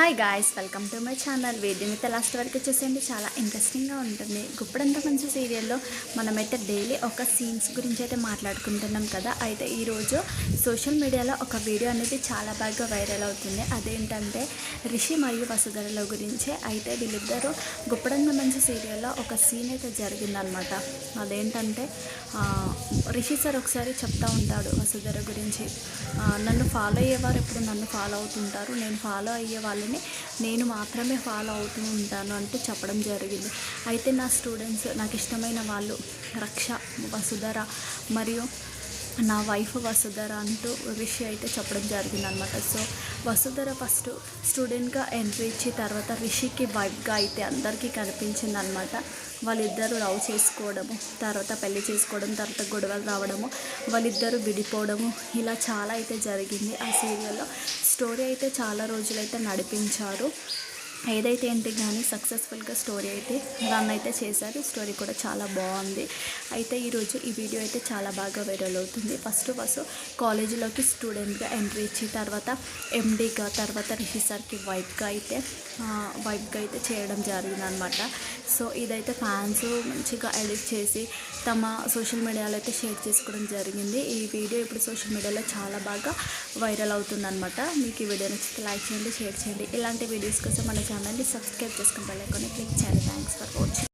Hi guys, welcome to my channel. వీడియోని last వరకు చూసేయండి, చాలా ఇంట్రెస్టింగ్గా ఉంటుంది. గుప్పడంత మంచి సీరియల్లో మనమైతే డైలీ ఒక సీన్స్ గురించి అయితే మాట్లాడుకుంటున్నాం కదా. అయితే ఈరోజు సోషల్ మీడియాలో ఒక వీడియో అనేది చాలా బాగా వైరల్ అవుతుంది. అదేంటంటే రిషి మరియు వసుధరల గురించి. అయితే వీళ్ళిద్దరూ గుప్పడంత మంచి సీరియల్లో ఒక సీన్ అయితే జరిగిందనమాట. అదేంటంటే రిషి సార్ ఒకసారి చెప్తా ఉంటాడు వసుధర గురించి. నన్ను ఫాలో అయ్యేవారు ఎప్పుడు నన్ను ఫాలో అవుతుంటారు, నేను ఫాలో అయ్యే వాళ్ళని నేను మాత్రమే ఫాలో అవుతూ ఉంటాను అంటూ చెప్పడం జరిగింది. అయితే నా స్టూడెంట్స్, నాకు ఇష్టమైన వాళ్ళు రక్ష, వసుధర మరియు నా వైఫ్ వసుధర అంటూ రిషి అయితే చెప్పడం జరిగిందనమాట. సో వసుధర ఫస్ట్ స్టూడెంట్గా ఎంట్రీ ఇచ్చి తర్వాత రిషికి వైఫ్గా అయితే అందరికీ కనిపించిందనమాట. వాళ్ళిద్దరూ లవ్ చేసుకోవడము, తర్వాత పెళ్లి చేసుకోవడం, తర్వాత గొడవలు రావడము, వాళ్ళిద్దరూ విడిపోవడము, ఇలా చాలా అయితే జరిగింది. ఆ సీరియల్లో స్టోరీ అయితే చాలా రోజులైతే నడిపించారు. ఏదైతే ఏంటి కానీ సక్సెస్ఫుల్గా స్టోరీ అయితే రన్ అయితే చేశారు. స్టోరీ కూడా చాలా బాగుంది. అయితే ఈరోజు ఈ వీడియో అయితే చాలా బాగా వైరల్ అవుతుంది. ఫస్ట్ కాలేజీలోకి స్టూడెంట్గా ఎంట్రీ ఇచ్చి తర్వాత ఎండీగా, తర్వాత రిషి సార్కి వైఫ్గా అయితే చేయడం జరిగిందనమాట. సో ఇదైతే ఫ్యాన్స్ మంచిగా ఎడిట్ చేసి తమ సోషల్ మీడియాలో అయితే షేర్ చేసుకోవడం జరిగింది. ఈ వీడియో ఇప్పుడు సోషల్ మీడియాలో చాలా బాగా వైరల్ అవుతుందన్నమాట. మీకు ఈ వీడియో నచ్చితే లైక్ చేయండి, షేర్ చేయండి. ఇలాంటి వీడియోస్ కోసం మన ఛానల్ని సబ్స్క్రైబ్ చేసుకుని బెల్ ఐకాన్ని క్లిక్ చేయండి. Thanks for watching.